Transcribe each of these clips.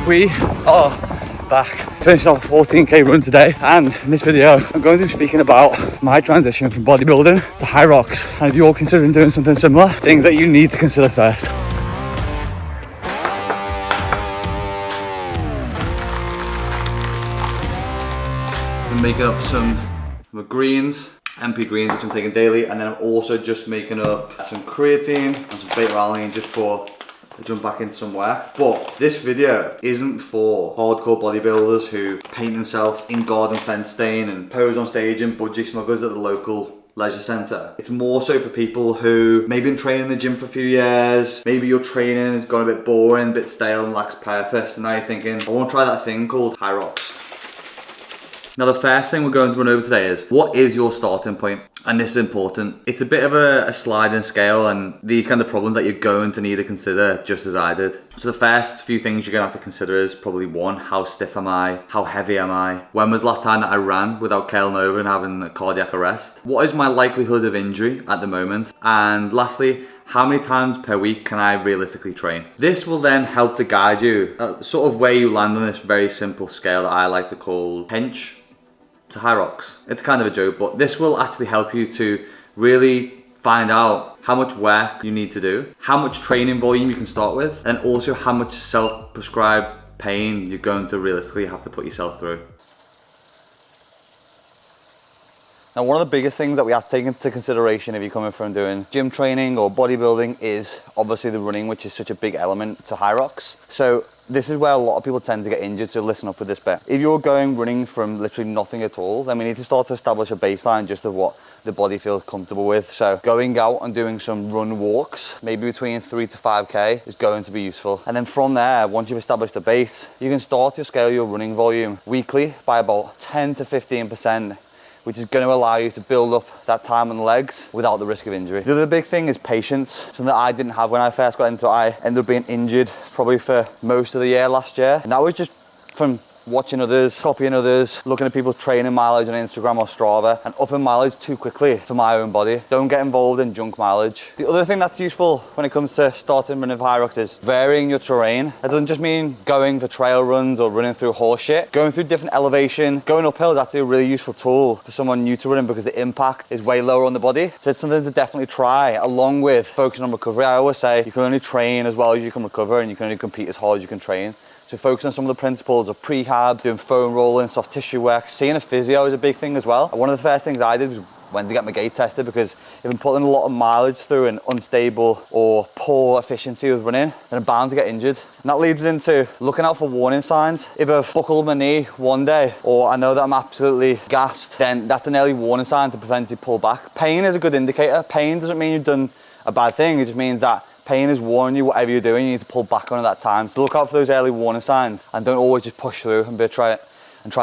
We are back, finishing off a 14k run today, and in this video I'm going to be speaking about my transition from bodybuilding to Hyrox, and if you're considering doing something similar, things that you need to consider first. I'm making up some greens, MP greens, which I'm taking daily, and then I'm also just making up some creatine and some beta-alanine just for jump back into some work. But this video isn't for hardcore bodybuilders who paint themselves in garden fence stain and pose on stage and budgie smugglers at the local leisure centre. It's more so for people who maybe been training in the gym for a few years, maybe your training has gone a bit boring, a bit stale and lacks purpose, and now you're thinking, I want to try that thing called Hyrox. Now the first thing we're going to run over today is, what is your starting point? And this is important. It's a bit of a sliding scale, and these kind of problems that you're going to need to consider, just as I did. So the first few things you're gonna have to consider is probably one, how stiff am I? How heavy am I? When was the last time that I ran without curling over and having a cardiac arrest? What is my likelihood of injury at the moment? And lastly, how many times per week can I realistically train? This will then help to guide you sort of where you land on this very simple scale that I like to call hench to Hyrox. It's kind of a joke, but this will actually help you to really find out how much work you need to do, how much training volume you can start with, and also how much self-prescribed pain you're going to realistically have to put yourself through. Now, one of the biggest things that we have to take into consideration if you're coming from doing gym training or bodybuilding is obviously the running, which is such a big element to Hyrox. So this is where a lot of people tend to get injured, so listen up with this bit. If you're going running from literally nothing at all, then we need to start to establish a baseline just of what the body feels comfortable with. So going out and doing some run walks, maybe between 3 to 5k, is going to be useful. And then from there, once you've established a base, you can start to scale your running volume weekly by about 10 to 15%. Which is going to allow you to build up that time on the legs without the risk of injury. The other big thing is patience, something that I didn't have when I first got into it. I ended up being injured probably for most of the year last year, and that was just from watching others, copying others, looking at people's training mileage on Instagram or Strava, and upping mileage too quickly for my own body. Don't get involved in junk mileage. The other thing that's useful when it comes to starting running Hyrox is varying your terrain. That doesn't just mean going for trail runs or running through horse shit. Going through different elevation, going uphill is actually a really useful tool for someone new to running because the impact is way lower on the body. So it's something to definitely try, along with focusing on recovery. I always say you can only train as well as you can recover, and you can only compete as hard as you can train. So focus on some of the principles of prehab, doing foam rolling, soft tissue work. Seeing a physio is a big thing as well. One of the first things I did was went to get my gait tested, because if I'm putting a lot of mileage through an unstable or poor efficiency with running, then I'm bound to get injured. And that leads into looking out for warning signs. If I've buckled my knee one day, or I know that I'm absolutely gassed, then that's an early warning sign to potentially pull back. Pain is a good indicator. Pain doesn't mean you've done a bad thing. It just means that pain is warning you, whatever you're doing, you need to pull back on at that time. So look out for those early warning signs, and don't always just push through and try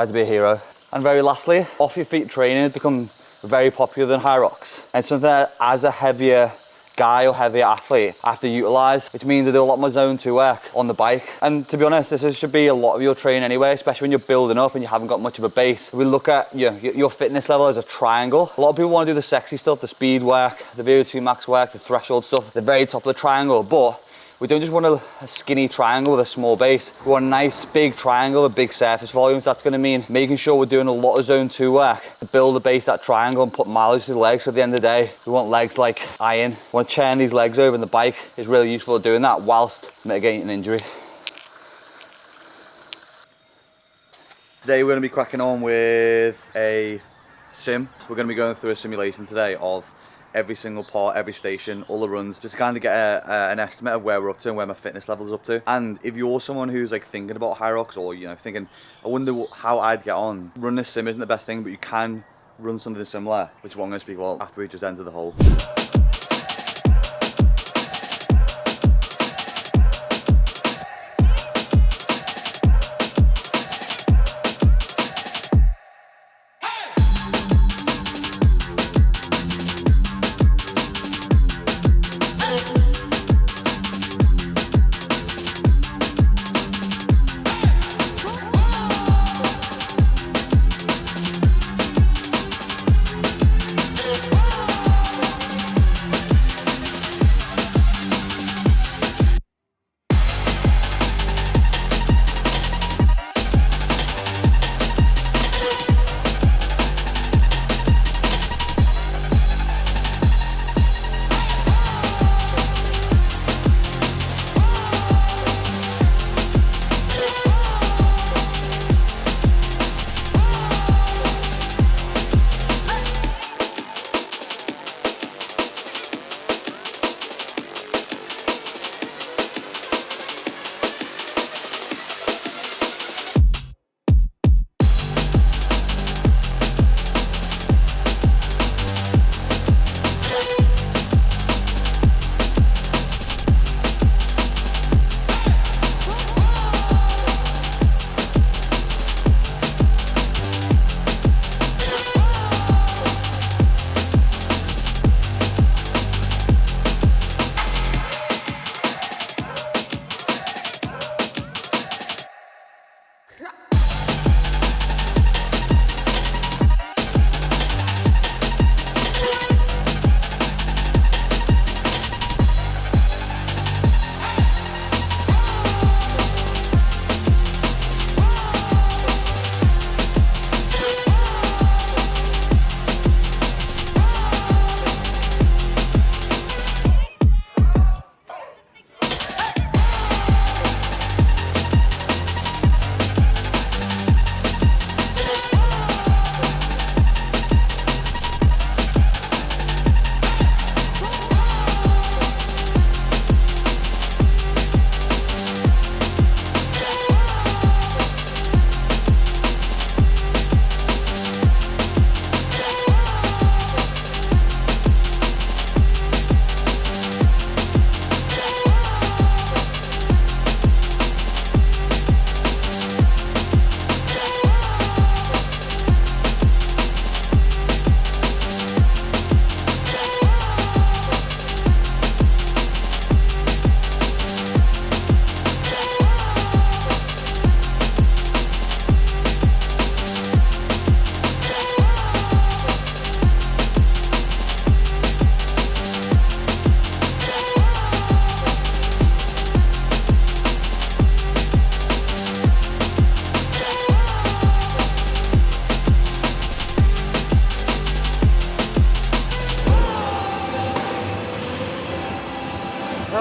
to be a hero. And very lastly, off your feet training has become very popular than Hyrox. And something that as a heavier guy or heavier athlete I have to utilize, which means I do a lot more zone 2 work on the bike. And to be honest, this should be a lot of your training anyway, especially when you're building up and you haven't got much of a base. We look at your fitness level as a triangle. A lot of people want to do the sexy stuff, the speed work, the VO2 max work, the threshold stuff at the very top of the triangle, but we don't just want a skinny triangle with a small base. We want a nice big triangle with big surface volumes. That's going to mean making sure we're doing a lot of zone 2 work to build the base of that triangle and put mileage to the legs. So at the end of the day, we want legs like iron. We want to churn these legs over, and the bike is really useful at doing that whilst mitigating injury. Today we're going to be cracking on with a sim. We're going to be going through a simulation today of every single part, every station, all the runs, just to kind of get an estimate of where we're up to and where my fitness level is up to. And if you're someone who's like thinking about Hyrox, or thinking, I wonder how I'd get on, running this sim isn't the best thing, but you can run something similar, which is what I'm going to speak about after we just enter the hole. Just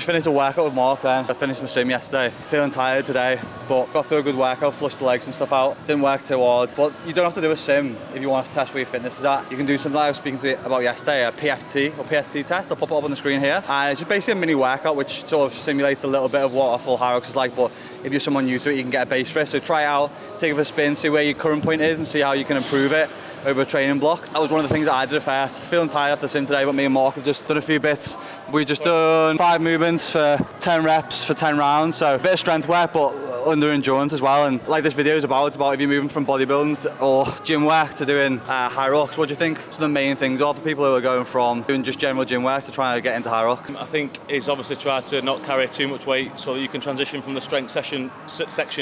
finished a workout with Mark then. I finished my sim yesterday. Feeling tired today, but got through a good workout, flushed the legs and stuff out. Didn't work too hard, but you don't have to do a sim if you want to test where your fitness is at. You can do something like I was speaking to you about yesterday, a PFT or PST test. I'll pop it up on the screen here. And it's just basically a mini workout which sort of simulates a little bit of what a full Hyrox is like, but if you're someone new to it, you can get a base for it. So try it out, take it for a spin, see where your current point is and see how you can improve it over a training block. That was one of the things that I did at first. Feeling tired after sim today, but me and Mark have just done a few bits. We've just done 5 movements for 10 reps for 10 rounds. So a bit of strength work, but under endurance as well. And like this video is about, it's about if you're moving from bodybuilding or gym work to doing Hyrox. What do you think some of the main things are for people who are going from doing just general gym work to trying to get into Hyrox? I think is obviously try to not carry too much weight so that you can transition from the strength section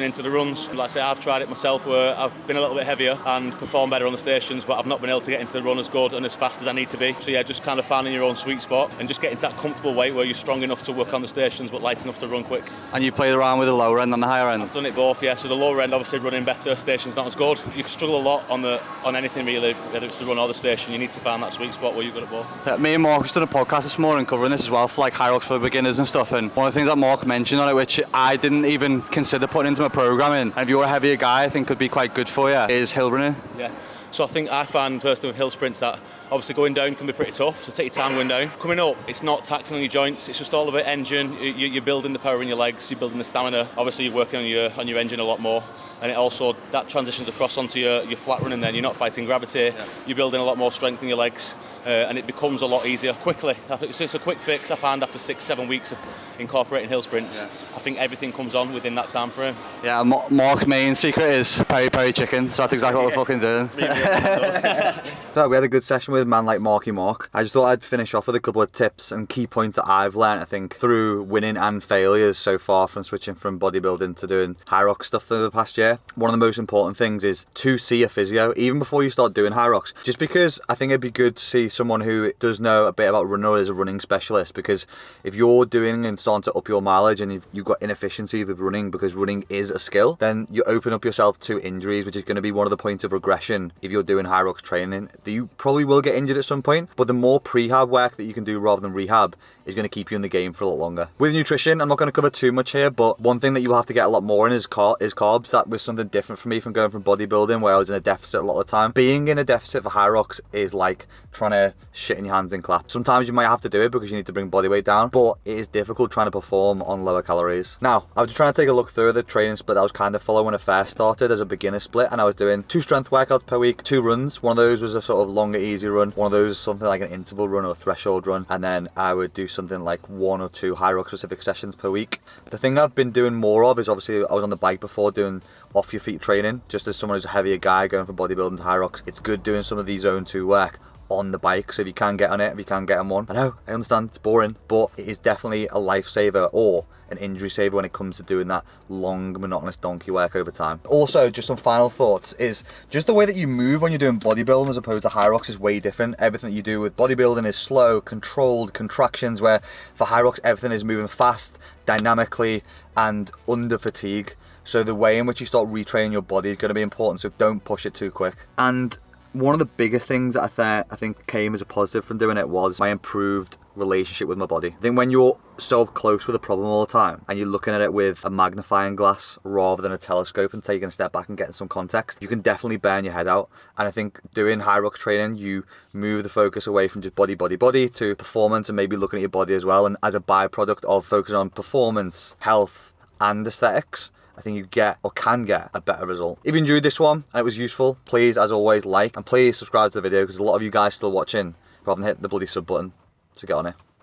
into the runs. Like I say, I've tried it myself where I've been a little bit heavier and performed better on the stations, but I've not been able to get into the run as good and as fast as I need to be. So yeah, just kind of finding your own sweet spot and just getting to that comfortable weight where you're strong enough to work on the stations but light enough to run quick. And you've played around with the lower end and the higher end? I've done it both, yeah. So the lower end obviously running better, station's not as good. You can struggle a lot on anything really, whether it's the run or the station. You need to find that sweet spot where you're good at both. Yeah, me and Mark just done a podcast this morning covering this as well for like Hyrox for beginners and stuff, and one of the things that Mark mentioned on it which I didn't even consider putting into my programming, and if you're a heavier guy I think could be quite good for you, is hill running. Yeah. So I find personally with hill sprints that obviously going down can be pretty tough, so take your time going down. Coming up, it's not taxing on your joints, it's just all about engine. You're building the power in your legs, you're building the stamina. Obviously you're working on your engine a lot more, and it also, that transitions across onto your flat running then. You're not fighting gravity, you're building a lot more strength in your legs, and it becomes a lot easier quickly. I think it's a quick fix. I find after 6-7 weeks of incorporating hill sprints, I think everything comes on within that time frame. Yeah, Mark's main secret is peri chicken, so that's exactly what we're fucking doing. So we had a good session with a man like Marky Mark. I just thought I'd finish off with a couple of tips and key points that I've learned, I think, through winning and failures so far from switching from bodybuilding to doing Hyrox stuff through the past year. One of the most important things is to see a physio even before you start doing Hyrox, just because I think it'd be good to see someone who does know a bit about running or is a running specialist, because if you're doing and starting to up your mileage and you've got inefficiency with running because running is a skill, then you open up yourself to injuries, which is going to be one of the points of regression if you're doing Hyrox training. You probably will get injured at some point, but the more prehab work that you can do rather than rehab is going to keep you in the game for a lot longer. With nutrition, I'm not going to cover too much here, but one thing that you'll have to get a lot more in is carbs. That was something different for me from going from bodybuilding where I was in a deficit a lot of the time. Being in a deficit for Hyrox is like trying to shit in your hands and clap. Sometimes you might have to do it because you need to bring body weight down, but it is difficult trying to perform on lower calories. Now, I was just trying to take a look through the training split I was kind of following when I first started as a beginner split, and I was doing 2 strength workouts per week, 2 runs. One of those was a sort of longer, easy run. One of those was something like an interval run or a threshold run, and then I would do something like 1 or 2 Hyrox specific sessions per week. The thing I've been doing more of is obviously I was on the bike before doing off your feet training. Just as someone who's a heavier guy going from bodybuilding to Hyrox, it's good doing some of these zone 2 work on the bike. So if you can get on it, if you can get on one, I know, I understand it's boring, but it is definitely a lifesaver or an injury saver when it comes to doing that long monotonous donkey work over time. Also, just some final thoughts is just the way that you move when you're doing bodybuilding as opposed to Hyrox is way different. Everything that you do with bodybuilding is slow, controlled contractions, where for Hyrox everything is moving fast, dynamically and under fatigue. So the way in which you start retraining your body is going to be important, so don't push it too quick. And one of the biggest things that I think came as a positive from doing it was my improved relationship with my body. I think when you're so close with a problem all the time and you're looking at it with a magnifying glass rather than a telescope and taking a step back and getting some context, you can definitely burn your head out. And I think doing Hyrox training, you move the focus away from just body to performance and maybe looking at your body as well. And as a byproduct of focusing on performance, health and aesthetics, I think you get or can get a better result. If you enjoyed this one and it was useful, please, as always, like and please subscribe to the video because a lot of you guys still watching who haven't hit the bloody sub button. So get on it.